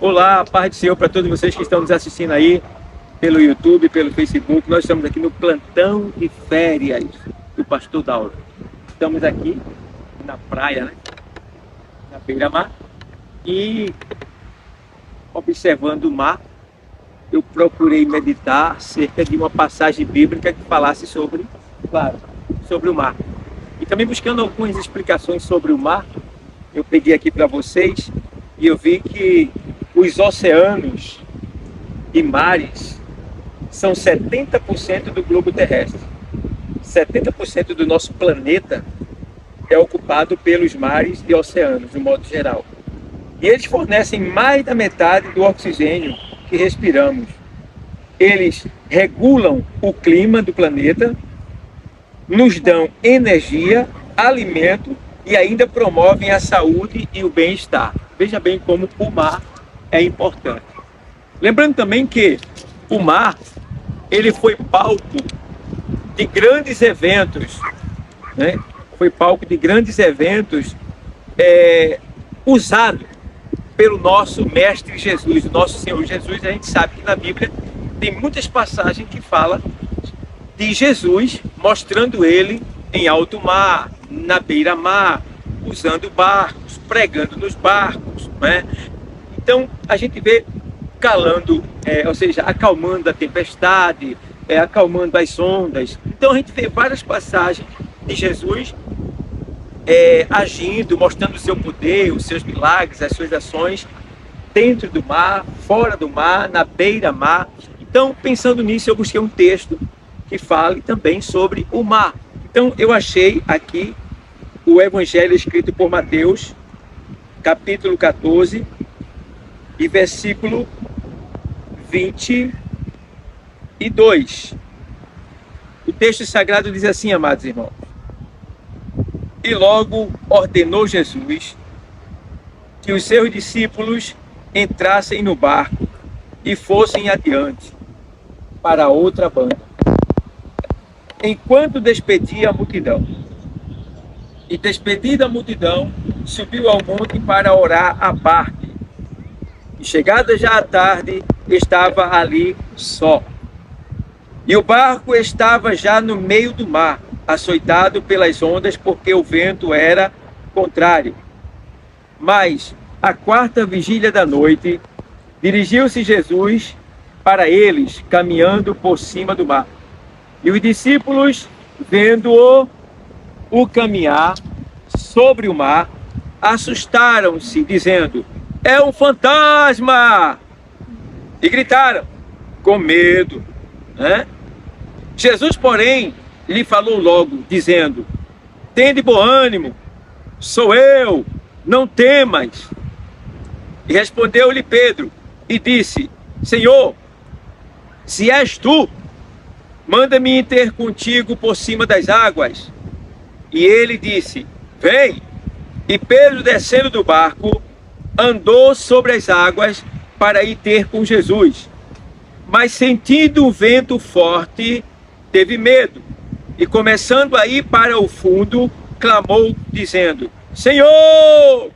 Olá, paz do Senhor para todos vocês que estão nos assistindo aí pelo YouTube, pelo Facebook. Nós estamos aqui no plantão de férias do Pastor Dauro. Estamos aqui na praia, né? Na beira-mar, e observando o mar, eu procurei meditar acerca de uma passagem bíblica que falasse sobre, claro, sobre o mar. E também buscando algumas explicações sobre o mar, eu peguei aqui para vocês e eu vi que os oceanos e mares são 70% do globo terrestre. 70% do nosso planeta é ocupado pelos mares e oceanos, de modo geral. E eles fornecem mais da metade do oxigênio que respiramos. Eles regulam o clima do planeta, nos dão energia, alimento e ainda promovem a saúde e o bem-estar. Veja bem como o mar é importante. Lembrando também que o mar, ele foi palco de grandes eventos, né? Foi palco de grandes eventos usado pelo nosso Mestre Jesus, o nosso Senhor Jesus. A gente sabe que na Bíblia tem muitas passagens que falam de Jesus, mostrando ele em alto mar, na beira-mar, usando barcos, pregando nos barcos, né? Então a gente vê calando, ou seja, acalmando a tempestade, acalmando as ondas. Então a gente vê várias passagens de Jesus agindo, mostrando o seu poder, os seus milagres, as suas ações dentro do mar, fora do mar, na beira-mar. Então, pensando nisso, eu busquei um texto que fale também sobre o mar. Então, eu achei aqui o Evangelho escrito por Mateus, capítulo 14, e versículo 22. O texto sagrado diz assim, amados irmãos: e logo ordenou Jesus que os seus discípulos entrassem no barco e fossem adiante para outra banda, enquanto despedia a multidão. E despedida a multidão, subiu ao monte para orar à parte. E chegada já a tarde, estava ali só. E o barco estava já no meio do mar, açoitado pelas ondas, porque o vento era contrário. Mas, à quarta vigília da noite, dirigiu-se Jesus para eles, caminhando por cima do mar. E os discípulos, vendo-o caminhar sobre o mar, assustaram-se, dizendo: é um fantasma! E gritaram com medo, né? Jesus, porém, lhe falou logo, dizendo: tende bom ânimo, sou eu, não temas. E respondeu-lhe Pedro e disse: Senhor, se és tu, manda-me ir ter contigo por cima das águas. E ele disse: vem. E Pedro, descendo do barco, andou sobre as águas para ir ter com Jesus. Mas sentindo o vento forte, teve medo. E começando a ir para o fundo, clamou, dizendo: Senhor,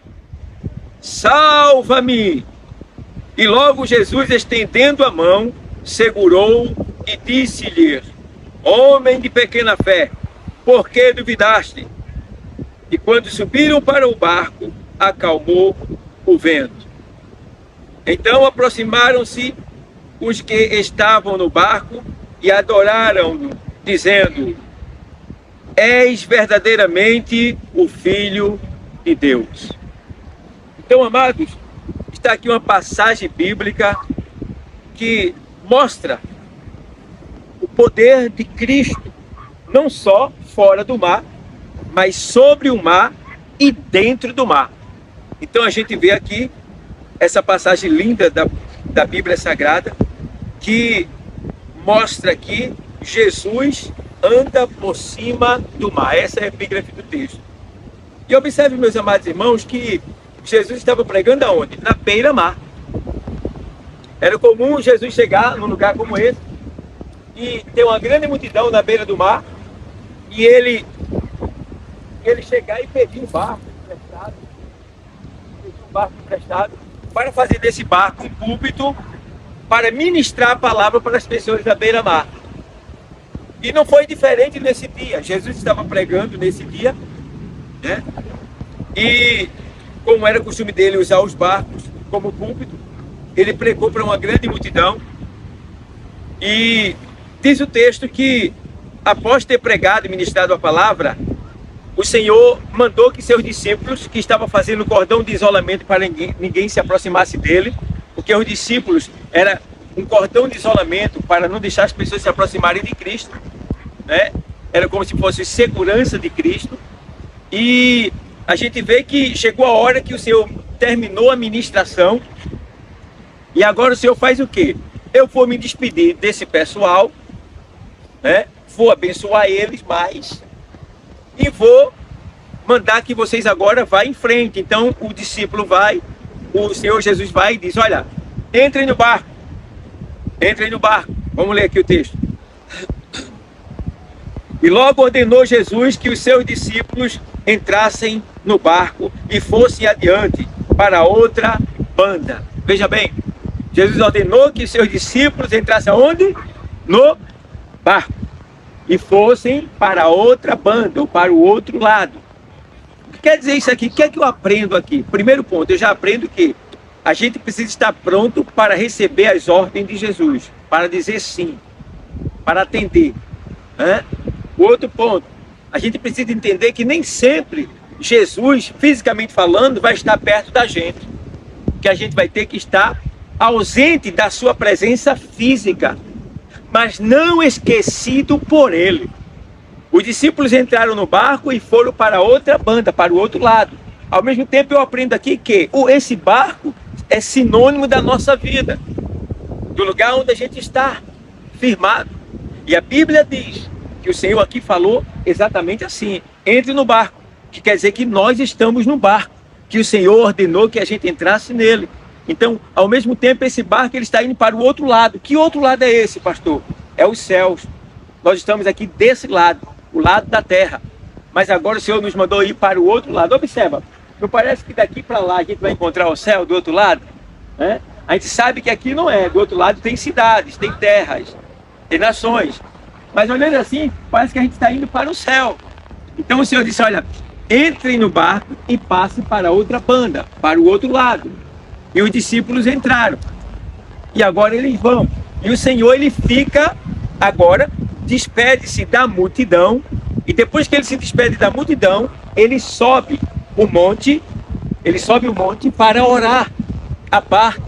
salva-me! E logo Jesus, estendendo a mão, segurou e disse-lhe: homem de pequena fé, por que duvidaste? E quando subiram para o barco, acalmou o vento. Então aproximaram-se os que estavam no barco e adoraram-no, dizendo: és verdadeiramente o Filho de Deus. Então, amados, está aqui uma passagem bíblica que mostra o poder de Cristo, não só fora do mar, mas sobre o mar e dentro do mar. Então a gente vê aqui essa passagem linda da Bíblia Sagrada, que mostra que Jesus anda por cima do mar. Essa é a epígrafe do texto. E observe, meus amados irmãos, que Jesus estava pregando aonde? Na beira-mar. Era comum Jesus chegar num lugar como esse e ter uma grande multidão na beira do mar, e ele chegar e pedir um barco emprestado, para fazer desse barco um púlpito para ministrar a palavra para as pessoas da beira-mar. E não foi diferente nesse dia. Jesus estava pregando nesse dia, né? E como era costume dele usar os barcos como púlpito, ele pregou para uma grande multidão. E diz o texto que após ter pregado e ministrado a palavra, o Senhor mandou que seus discípulos, que estavam fazendo cordão de isolamento para ninguém se aproximasse dele, porque os discípulos era um cordão de isolamento para não deixar as pessoas se aproximarem de Cristo, né? Era como se fosse segurança de Cristo. E a gente vê que chegou a hora que o Senhor terminou a ministração, e agora o Senhor faz o quê? Eu vou me despedir desse pessoal, né? Vou abençoar eles mais e vou mandar que vocês agora vá em frente. Então o discípulo vai, o Senhor Jesus vai e diz: olha, entrem no barco. Entrem no barco. Vamos ler aqui o texto. E logo ordenou Jesus que os seus discípulos entrassem no barco e fossem adiante para outra banda. Veja bem, Jesus ordenou que os seus discípulos entrassem aonde? No barco. E fossem para outra banda, ou para o outro lado. O que quer dizer isso aqui? O que é que eu aprendo aqui? Primeiro ponto, eu já aprendo que a gente precisa estar pronto para receber as ordens de Jesus, para dizer sim, para atender, né? O outro ponto, a gente precisa entender que nem sempre Jesus, fisicamente falando, vai estar perto da gente. Que a gente vai ter que estar ausente da sua presença física, mas não esquecido por ele. Os discípulos entraram no barco e foram para outra banda, para o outro lado. Ao mesmo tempo eu aprendo aqui que esse barco é sinônimo da nossa vida, do lugar onde a gente está firmado. E a Bíblia diz que o Senhor aqui falou exatamente assim: entre no barco, que quer dizer que nós estamos no barco, que o Senhor ordenou que a gente entrasse nele. Então, ao mesmo tempo, esse barco ele está indo para o outro lado. Que outro lado é esse, pastor? É os céus. Nós estamos aqui desse lado, o lado da terra. Mas agora o Senhor nos mandou ir para o outro lado. Observa, não parece que daqui para lá a gente vai encontrar o céu do outro lado? Né? A gente sabe que aqui não é. Do outro lado tem cidades, tem terras, tem nações. Mas olhando assim, parece que a gente está indo para o céu. Então o Senhor disse: olha, entrem no barco e passem para outra banda, para o outro lado. E os discípulos entraram. E agora eles vão. E o Senhor, ele fica agora, despede-se da multidão. E depois que ele se despede da multidão, ele sobe o monte. Ele sobe o monte para orar a parte,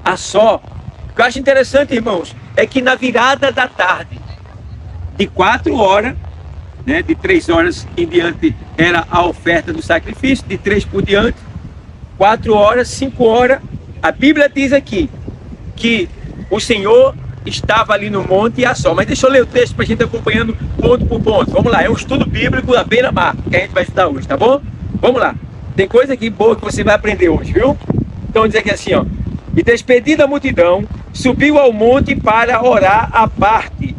a só. O que eu acho interessante, irmãos, é que na virada da tarde, de 4 horas, né, de 3 horas em diante era a oferta do sacrifício, de 3 por diante, 4 horas, 5 horas, a Bíblia diz aqui que o Senhor estava ali no monte e a só. Mas deixa eu ler o texto para a gente ir acompanhando ponto por ponto. Vamos lá, é um estudo bíblico da beira-mar que a gente vai estudar hoje, tá bom? Vamos lá, tem coisa aqui boa que você vai aprender hoje, viu? Então diz aqui assim, ó: e despedida a multidão, subiu ao monte para orar à parte.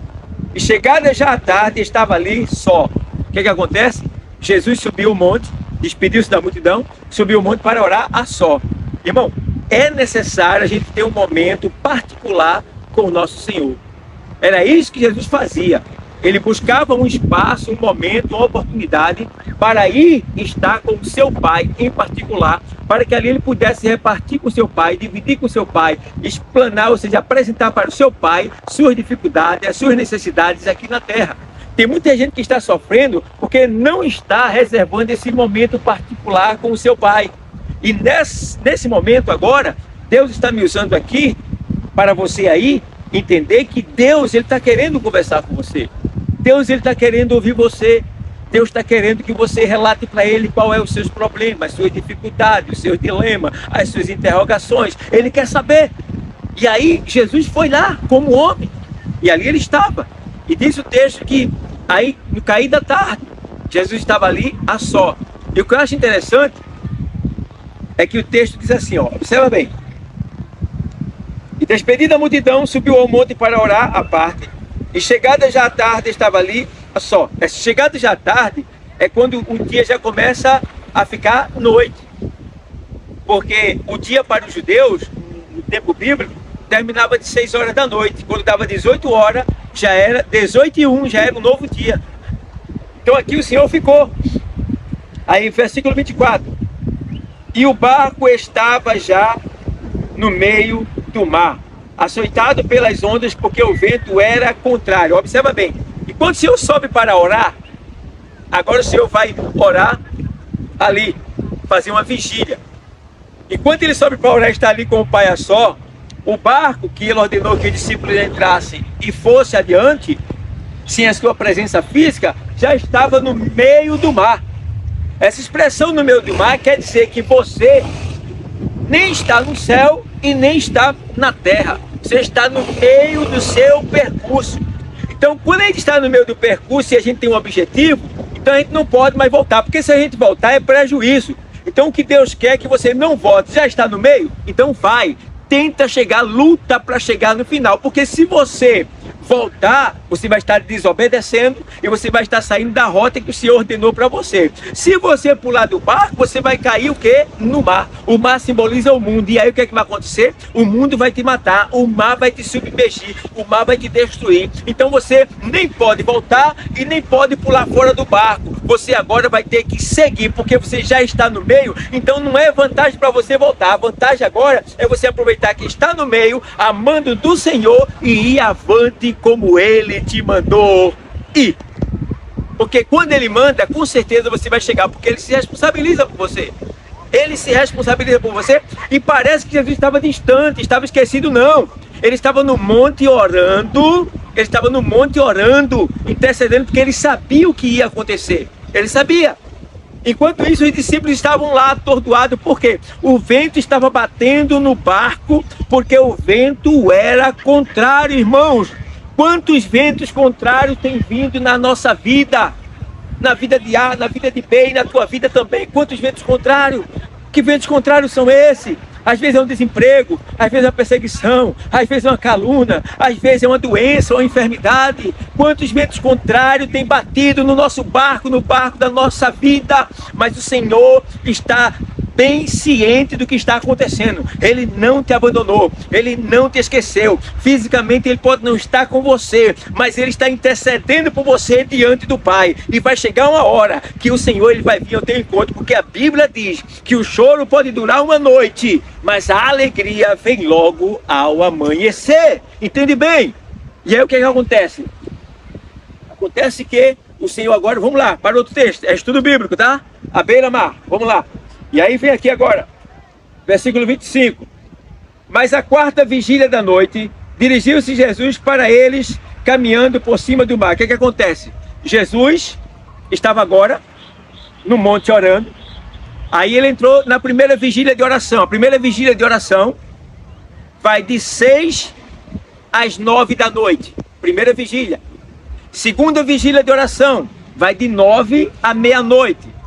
E chegada já à tarde, estava ali só. O que acontece? Jesus subiu o monte, despediu-se da multidão, subiu o monte para orar a só. Irmão, é necessário a gente ter um momento particular com o nosso Senhor. Era isso que Jesus fazia. Ele buscava um espaço, um momento, uma oportunidade para ir estar com o seu Pai em particular, para que ali ele pudesse repartir com o seu Pai, dividir com o seu Pai, explanar, ou seja, apresentar para o seu Pai suas dificuldades, as suas necessidades aqui na terra. Tem muita gente que está sofrendo porque não está reservando esse momento particular com o seu Pai. E nesse momento agora, Deus está me usando aqui para você aí entender que Deus ele está querendo conversar com você. Deus ele está querendo ouvir você. Deus está querendo que você relate para Ele qual é os seus problemas, as suas dificuldades, os seus dilemas, as suas interrogações. Ele quer saber. E aí Jesus foi lá como homem. E ali ele estava. E diz o texto que aí no cair da tarde, Jesus estava ali a só. E o que eu acho interessante é que o texto diz assim, ó, observa bem. E despedida a multidão, subiu ao monte para orar à parte. E chegada já à tarde, estava ali a só. Chegada já à tarde é quando o dia já começa a ficar noite. porque o dia para os judeus, no tempo bíblico, terminava de 6 horas da noite. Quando dava 18 horas, já era 18h01, já era um novo dia. Então aqui o Senhor ficou. Aí versículo 24. E o barco estava já no meio do mar, açoitado pelas ondas, porque o vento era contrário. Observa bem. E quando o Senhor sobe para orar, agora o Senhor vai orar ali, fazer uma vigília. E quando ele sobe para orar, está ali com o Pai a só, o barco que ele ordenou que os discípulos entrassem e fosse adiante, sem a sua presença física, já estava no meio do mar. Essa expressão no meio do mar quer dizer que você nem está no céu e nem está na terra. Você está no meio do seu percurso. Então, quando a gente está no meio do percurso e a gente tem um objetivo, então a gente não pode mais voltar, porque se a gente voltar é prejuízo. Então, o que Deus quer é que você não volte. Já está no meio? Então vai. Tenta chegar, luta para chegar no final, porque se você voltar, você vai estar desobedecendo e você vai estar saindo da rota que o Senhor ordenou para você. Se você pular do barco, você vai cair o quê? No mar. O mar simboliza o mundo. E aí o que é que vai acontecer? O mundo vai te matar, o mar vai te submergir, o mar vai te destruir. Então você nem pode voltar e nem pode pular fora do barco. Você agora vai ter que seguir, porque você já está no meio. Então não é vantagem para você voltar. A vantagem agora é você aproveitar que está no meio, amando do Senhor, e ir avante como Ele te mandou ir. Porque quando Ele manda, com certeza você vai chegar, porque Ele se responsabiliza por você. Ele se responsabiliza por você. E parece que Jesus estava distante, estava esquecido. Não, Ele estava no monte orando. Ele estava no monte orando, intercedendo, porque Ele sabia o que ia acontecer. Ele sabia. Enquanto isso, os discípulos estavam lá atordoados, porque o vento estava batendo no barco, porque o vento era contrário, irmãos. Quantos ventos contrários têm vindo na nossa vida? Na vida de A, na vida de B e na tua vida também. Quantos ventos contrários? Que ventos contrários são esses? Às vezes é um desemprego, às vezes é uma perseguição, às vezes é uma calúnia, às vezes é uma doença ou uma enfermidade. Quantos ventos contrários têm batido no nosso barco, no barco da nossa vida? Mas o Senhor está bem ciente do que está acontecendo. Ele não te abandonou, Ele não te esqueceu. Fisicamente Ele pode não estar com você, mas Ele está intercedendo por você diante do Pai. E vai chegar uma hora que o Senhor Ele vai vir ao teu encontro, porque a Bíblia diz que o choro pode durar uma noite, mas a alegria vem logo ao amanhecer. Entende bem? E aí o que é que acontece? Acontece que o Senhor agora, vamos lá, para outro texto, é estudo bíblico, tá? A beira-mar, vamos lá. E aí vem aqui agora, versículo 25. Mas a quarta vigília da noite, dirigiu-se Jesus para eles, caminhando por cima do mar. O que é que acontece? Jesus estava agora no monte orando. Aí ele entrou na primeira vigília de oração. A primeira vigília de oração vai de 6 às 9 da noite. Primeira vigília. Segunda vigília de oração vai de 9 à meia-noite.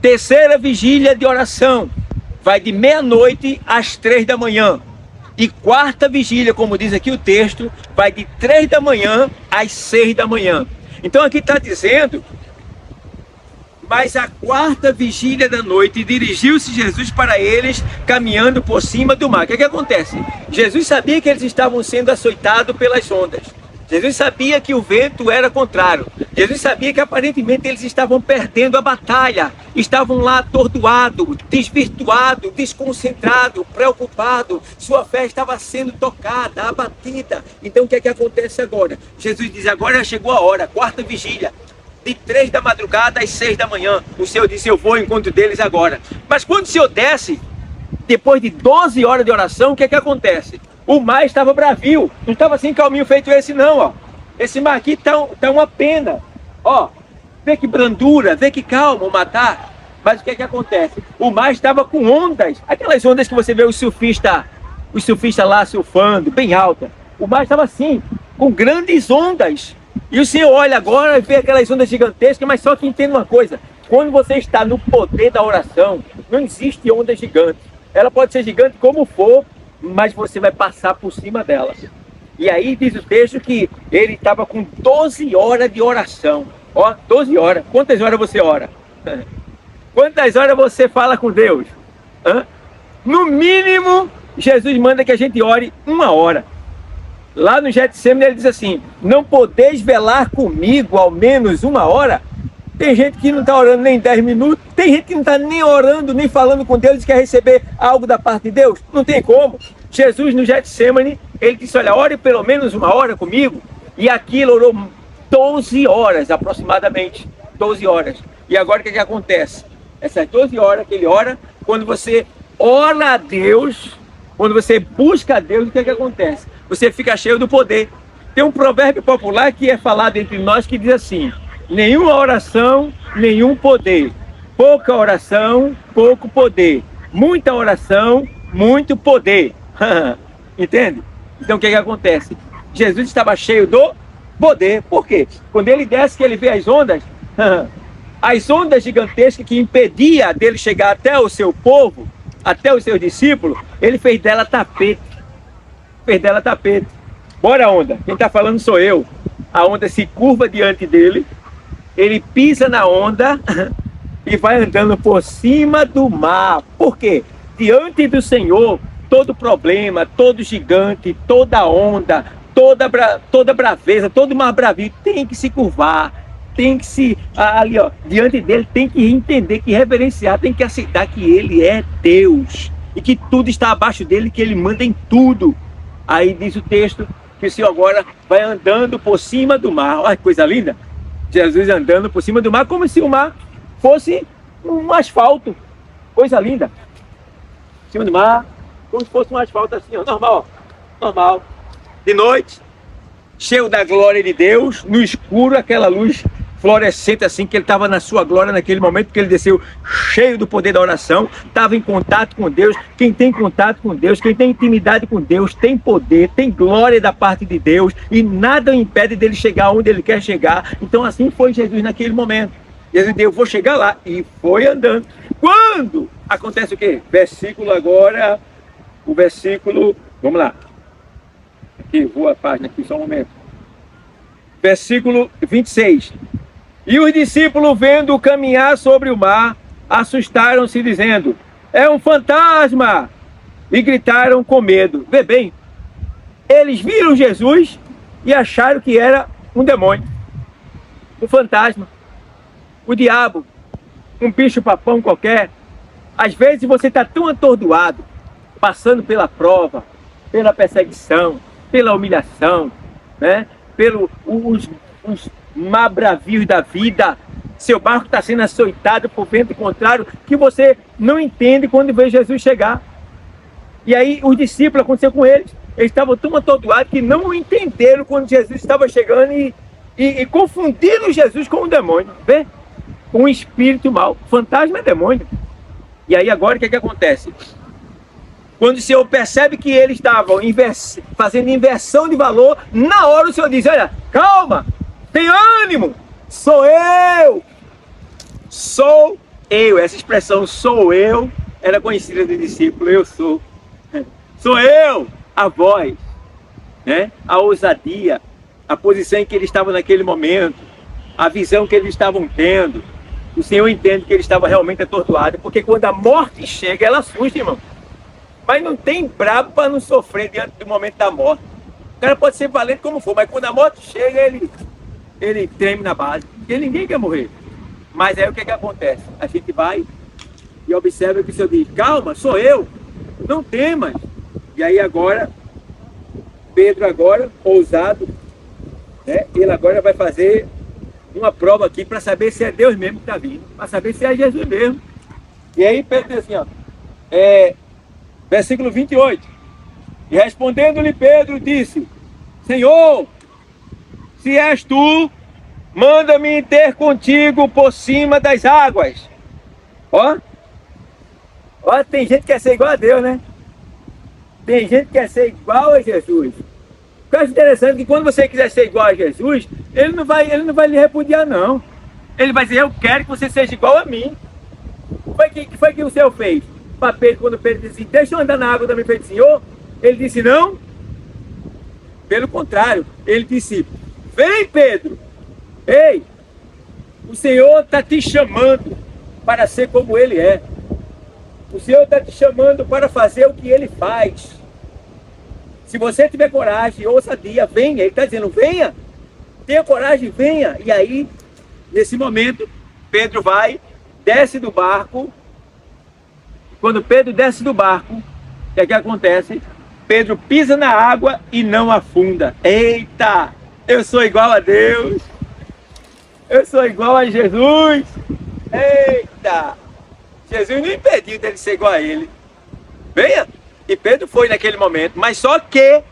Terceira vigília de oração vai de meia-noite às 3 da manhã. E quarta vigília, como diz aqui o texto, vai de 3 da manhã às 6 da manhã. Então aqui está dizendo: mas a quarta vigília da noite dirigiu-se Jesus para eles, caminhando por cima do mar. O que é que acontece? Jesus sabia que eles estavam sendo açoitados pelas ondas. Jesus sabia que o vento era contrário. Jesus sabia que aparentemente eles estavam perdendo a batalha. Estavam lá atordoados, desvirtuados, desconcentrados, preocupados. Sua fé estava sendo tocada, abatida. Então o que é que acontece agora? Jesus diz: agora chegou a hora, quarta vigília. De 3 da madrugada às 6 da manhã. O Senhor disse: eu vou ao encontro deles agora. Mas quando o Senhor desce, depois de 12 horas de oração, o que é que acontece? O mar estava bravio, não estava assim calminho feito esse não, ó. Esse mar aqui tá uma pena, ó. Vê que brandura, vê que calma o mar tá. Mas o que é que acontece? O mar estava com ondas, aquelas ondas que você vê os surfistas lá surfando, bem alta. O mar estava assim, com grandes ondas. E o Senhor olha agora e vê aquelas ondas gigantescas, mas só que entenda uma coisa: quando você está no poder da oração, não existe onda gigante. Ela pode ser gigante como for, mas você vai passar por cima dela. E aí diz o texto que ele estava com 12 horas de oração. Ó, 12 horas. Quantas horas você ora? Quantas horas você fala com Deus? No mínimo, Jesus manda que a gente ore 1 hora. Lá no Getsemane ele diz assim: não podeis velar comigo ao menos 1 hora? Tem gente que não está orando nem 10 minutos, tem gente que não está nem orando, nem falando com Deus, e quer receber algo da parte de Deus. Não tem como. Jesus no Getsemane, ele disse: olha, ore pelo menos 1 hora comigo. E aqui ele orou 12 horas aproximadamente, 12 horas. E agora o que acontece? Essas 12 horas que ele ora, quando você ora a Deus, quando você busca a Deus, o que acontece? Você fica cheio do poder. Tem um provérbio popular que é falado entre nós que diz assim: nenhuma oração, nenhum poder. Pouca oração, pouco poder. Muita oração, muito poder. Entende? Então o que acontece? Jesus estava cheio do poder. Por quê? Quando ele desce, que ele vê as ondas gigantescas que impedia dele chegar até o seu povo, até os seus discípulos, ele fez dela tapete. Fez dela tapete. Bora, onda. Quem está falando sou eu. A onda se curva diante dele, ele pisa na onda e vai andando por cima do mar. Por quê? Diante do Senhor, todo problema, todo gigante, toda onda, toda braveza, todo mar bravio tem que se curvar, tem que se, ali ó, diante dele tem que entender, que reverenciar, tem que aceitar que ele é Deus e que tudo está abaixo dele, que ele manda em tudo. Aí diz o texto que o Senhor agora vai andando por cima do mar. Olha que coisa linda! Jesus andando por cima do mar, como se o mar fosse um asfalto. Coisa linda! Por cima do mar, como se fosse um asfalto assim, ó, normal, ó, normal. De noite, cheio da glória de Deus, no escuro, aquela luz fluorescente assim, que ele estava na sua glória naquele momento, que ele desceu cheio do poder da oração, estava em contato com Deus. Quem tem contato com Deus, quem tem intimidade com Deus, tem poder, tem glória da parte de Deus, e nada o impede dele chegar onde ele quer chegar. Então assim foi Jesus naquele momento. Jesus disse: eu vou chegar lá, e foi andando. Quando acontece o quê? Versículo agora, o versículo, vamos lá, aqui, voa a página aqui, só um momento. Versículo 26. E os discípulos, vendo caminhar sobre o mar, assustaram-se, dizendo: é um fantasma! E gritaram com medo. Vê bem, eles viram Jesus e acharam que era um demônio, um fantasma, o diabo, um bicho-papão qualquer. Às vezes você está tão atordoado, passando pela prova, pela perseguição, pela humilhação, né? Pelos mar bravios da vida, seu barco está sendo açoitado por vento contrário, que você não entende quando vê Jesus chegar. E aí os discípulos, aconteceu com eles estavam tão atordoados que não entenderam quando Jesus estava chegando, e confundiram Jesus com um demônio, vê? Com um espírito mau. Fantasma é demônio. E aí agora o que acontece? Quando o Senhor percebe que eles estavam fazendo inversão de valor, na hora o Senhor diz: olha, calma, tem ânimo, sou eu. Sou eu. Essa expressão sou eu era conhecida do discípulo. Eu sou. Sou eu, a voz, né? A ousadia, a posição em que eles estavam naquele momento, a visão que eles estavam tendo. O Senhor entende que eles estavam realmente atordoados, porque quando a morte chega, ela assusta, irmão. Mas não tem brabo para não sofrer diante do momento da morte. O cara pode ser valente como for, mas quando a morte chega, ele treme na base. Porque ninguém quer morrer. Mas aí o que acontece? A gente vai e observa que o Senhor diz: calma, sou eu, não temas. E aí agora, Pedro agora, ousado, né? Ele agora vai fazer uma prova aqui para saber se é Deus mesmo que está vindo, para saber se é Jesus mesmo. E aí Pedro diz assim, ó, versículo 28. E respondendo-lhe Pedro, disse: Senhor, se és tu, manda-me ter contigo por cima das águas. Ó, tem gente que quer ser igual a Deus, né? Tem gente que quer ser igual a Jesus. O que eu acho interessante é que quando você quiser ser igual a Jesus, ele não vai lhe repudiar, não. Ele vai dizer: eu quero que você seja igual a mim. O que foi que o Senhor fez para Pedro, quando Pedro disse assim: deixa eu andar na água também, feito Senhor? Ele disse: não. Pelo contrário, ele disse: vem, Pedro. Ei, o Senhor está te chamando para ser como ele é. O Senhor está te chamando para fazer o que Ele faz. Se você tiver coragem, ousadia, venha. Ele está dizendo, venha. Tenha coragem, venha. E aí, nesse momento, Pedro vai, desce do barco. Quando Pedro desce do barco, o que é que acontece? Pedro pisa na água e não afunda. Eita! Eu sou igual a Deus. Eu sou igual a Jesus. Eita! Jesus não impediu dele ser igual a ele. Venha! E Pedro foi naquele momento. Mas só que,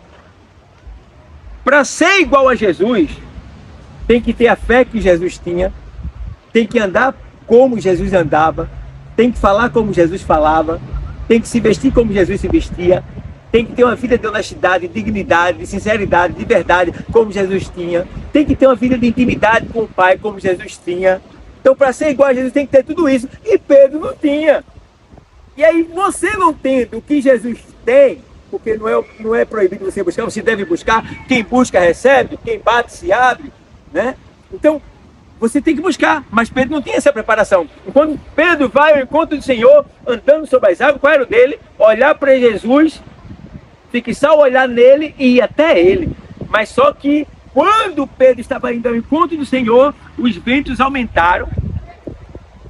para ser igual a Jesus, tem que ter a fé que Jesus tinha, tem que andar como Jesus andava, tem que falar como Jesus falava, tem que se vestir como Jesus se vestia, tem que ter uma vida de honestidade, de dignidade, de sinceridade, de verdade, como Jesus tinha, tem que ter uma vida de intimidade com o Pai, como Jesus tinha. Então, para ser igual a Jesus, tem que ter tudo isso. E Pedro não tinha. E aí, você não tendo o que Jesus tem, porque não é proibido você buscar, você deve buscar. Quem busca, recebe. Quem bate, se abre. Né? Então, você tem que buscar. Mas Pedro não tinha essa preparação. Quando Pedro vai ao encontro do Senhor, andando sobre as águas, qual era o dele? Olhar para Jesus, fixar o olhar nele e ir até ele. Mas só que, quando Pedro estava indo ao encontro do Senhor, os ventos aumentaram,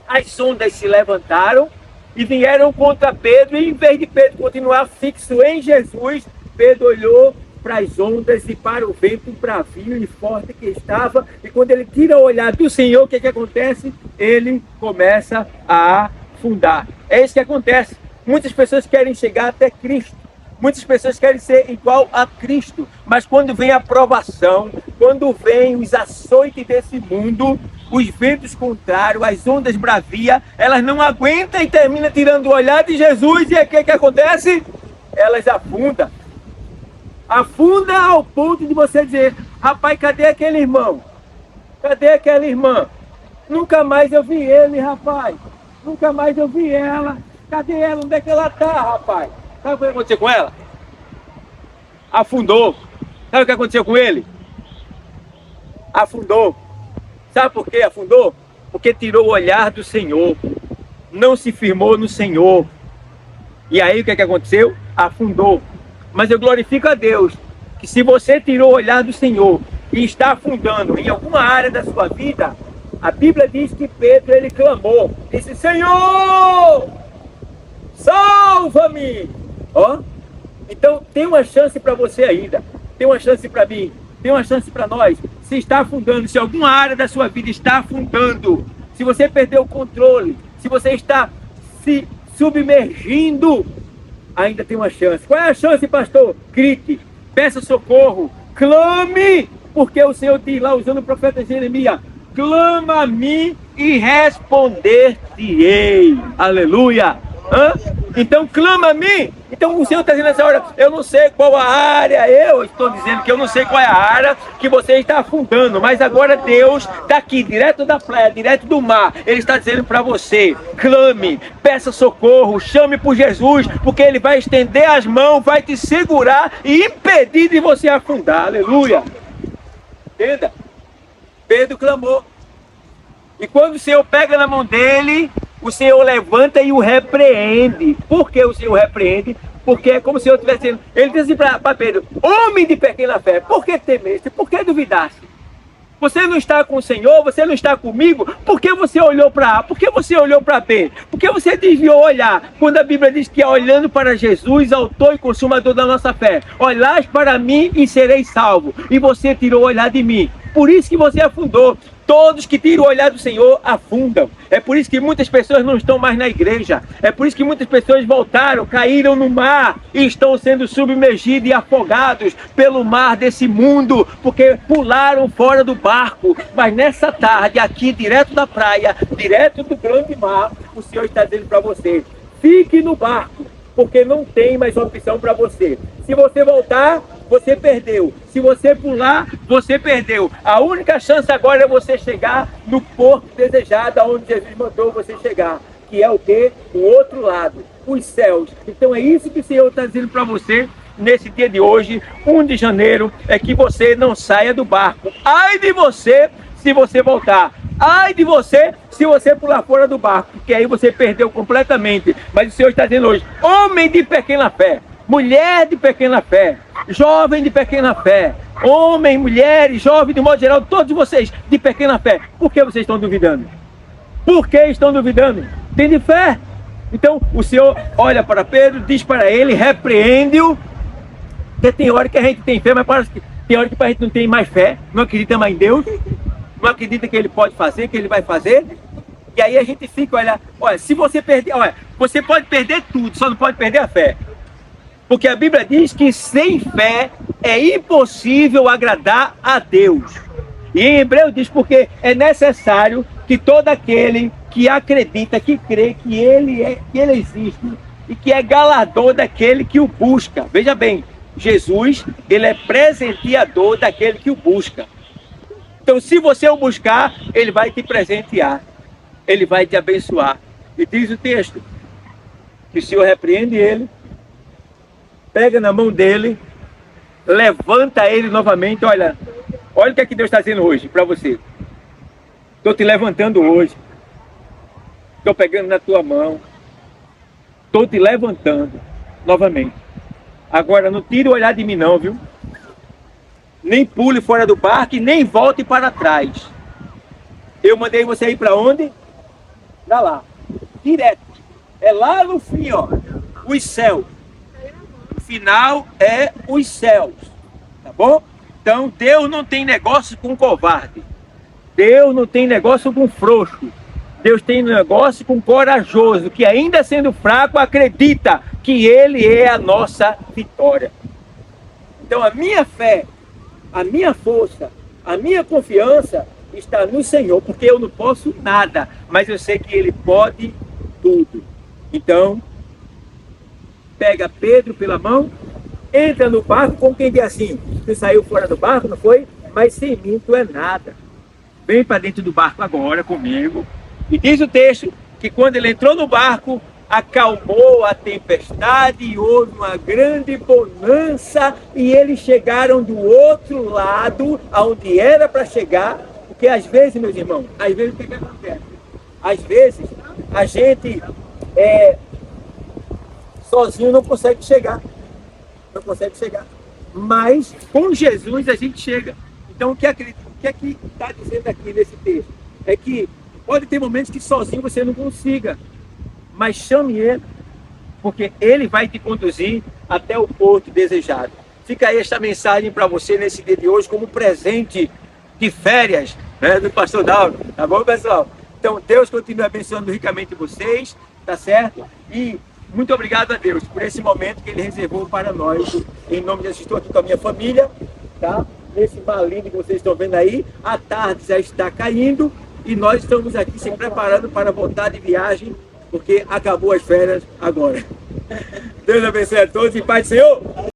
as ondas se levantaram e vieram contra Pedro, e em vez de Pedro continuar fixo em Jesus, Pedro olhou para as ondas e para o vento bravio e forte que estava, e quando ele tira o olhar do Senhor, o que acontece? Ele começa a afundar. É isso que acontece. Muitas pessoas querem chegar até Cristo. Muitas pessoas querem ser igual a Cristo, mas quando vem a provação, quando vem os açoites desse mundo, os ventos contrários, as ondas bravias, elas não aguentam e terminam tirando o olhar de Jesus, e o que acontece? Elas afundam. Afunda ao ponto de você dizer, rapaz, cadê aquele irmão? Cadê aquela irmã? Nunca mais eu vi ele, rapaz. Nunca mais eu vi ela. Cadê ela? Onde é que ela tá, rapaz? Sabe o que aconteceu com ela? Afundou. Sabe o que aconteceu com ele? Afundou. Sabe por que afundou? Porque tirou o olhar do Senhor. Não se firmou no Senhor. E aí o que aconteceu? Afundou. Mas eu glorifico a Deus, que se você tirou o olhar do Senhor e está afundando em alguma área da sua vida, a Bíblia diz que Pedro, ele clamou. Disse, Senhor, salva-me! Ó, então tem uma chance para você ainda, tem uma chance para mim, tem uma chance para nós. Se está afundando, se alguma área da sua vida está afundando, se você perdeu o controle, se você está se submergindo, ainda tem uma chance. Qual é a chance, pastor? Grite, peça socorro, clame, porque o Senhor diz lá, usando o profeta Jeremias, clama a mim e responder-te-ei. Aleluia! Hã? Então clama a mim. Então o Senhor está dizendo nessa hora, eu não sei qual a área, eu estou dizendo que eu não sei qual é a área que você está afundando, mas agora Deus está aqui, direto da praia, direto do mar, Ele está dizendo para você, clame, peça socorro, chame por Jesus, porque Ele vai estender as mãos, vai te segurar e impedir de você afundar, aleluia. Entenda? Pedro clamou, e quando o Senhor pega na mão dele, o Senhor levanta e o repreende. Por que o Senhor repreende? Porque é como se eu estivesse dizendo, ele diz assim para Pedro, homem de pequena fé, por que temeste? Por que duvidaste? Você não está com o Senhor, você não está comigo, por que você olhou para A? Por que você olhou para B? Por que você desviou o olhar? Quando a Bíblia diz que é olhando para Jesus, autor e consumador da nossa fé, olhais para mim e serei salvo, e você tirou o olhar de mim, por isso que você afundou. Todos que tiram o olhar do Senhor afundam. É por isso que muitas pessoas não estão mais na igreja. É por isso que muitas pessoas voltaram, caíram no mar e estão sendo submergidos e afogados pelo mar desse mundo, porque pularam fora do barco. Mas nessa tarde, aqui direto da praia, direto do grande mar, o Senhor está dizendo para você, fique no barco, porque não tem mais opção para você. Se você voltar, você perdeu. Se você pular, você perdeu. A única chance agora é você chegar no porto desejado, aonde Jesus mandou você chegar, que é o quê? O outro lado, os céus. Então é isso que o Senhor está dizendo para você nesse dia de hoje, 1 de janeiro, é que você não saia do barco. Ai de você se você voltar. Ai de você se você pular fora do barco, porque aí você perdeu completamente. Mas o Senhor está dizendo hoje, homem de pequena fé, mulher de pequena fé, jovem de pequena fé, homem, mulheres, jovem, de modo geral, todos vocês de pequena fé, por que vocês estão duvidando? Por que estão duvidando? Tem de fé. Então o Senhor olha para Pedro, diz para ele, repreende-o, porque tem hora que a gente tem fé, mas parece que tem hora que a gente não tem mais fé, não acredita mais em Deus, não acredita que Ele pode fazer, que Ele vai fazer, e aí a gente fica, olha, se você perder, olha, você pode perder tudo, só não pode perder a fé. Porque a Bíblia diz que sem fé é impossível agradar a Deus. E em Hebreu diz porque é necessário que todo aquele que acredita, que crê que Ele existe e que é galardador daquele que o busca. Veja bem, Jesus, Ele é presenteador daquele que o busca. Então, se você o buscar, Ele vai te presentear, Ele vai te abençoar. E diz o texto que o Senhor repreende ele, pega na mão dele, levanta ele novamente. Olha o que é que Deus está dizendo hoje para você. Estou te levantando hoje, estou pegando na tua mão, estou te levantando novamente. Agora não tire o olhar de mim não, viu? Nem pule fora do barco e nem volte para trás. Eu mandei você ir para onde? Para lá, direto. É lá no fim, ó, os céus. O final é os céus, tá bom? Então Deus não tem negócio com covarde. Deus não tem negócio com frouxo. Deus tem negócio com corajoso, que ainda sendo fraco, acredita que Ele é a nossa vitória. Então a minha fé, a minha força, a minha confiança está no Senhor, porque eu não posso nada, mas eu sei que Ele pode tudo. Então, pega Pedro pela mão, entra no barco, como quem diz assim, tu saiu fora do barco, não foi? Mas sem mim tu é nada. Vem para dentro do barco agora comigo. E diz o texto que quando ele entrou no barco, acalmou a tempestade e houve uma grande bonança e eles chegaram do outro lado, aonde era para chegar, porque às vezes, meus irmãos, às vezes o que acontece? Às vezes a gente sozinho não consegue chegar, mas com Jesus a gente chega. Então o que é que está dizendo aqui nesse texto? É que pode ter momentos que sozinho você não consiga, mas chame Ele, porque Ele vai te conduzir até o porto desejado. Fica aí esta mensagem para você nesse dia de hoje, como presente de férias, né, do pastor Dauro. Tá bom, pessoal? Então Deus continue abençoando ricamente vocês, tá certo? E muito obrigado a Deus por esse momento que Ele reservou para nós. Em nome de Jesus, estou aqui com a minha família, tá? Nesse mar lindo que vocês estão vendo aí, a tarde já está caindo e nós estamos aqui se preparando para voltar de viagem, porque acabou as férias agora. Deus abençoe a todos e paz do Senhor.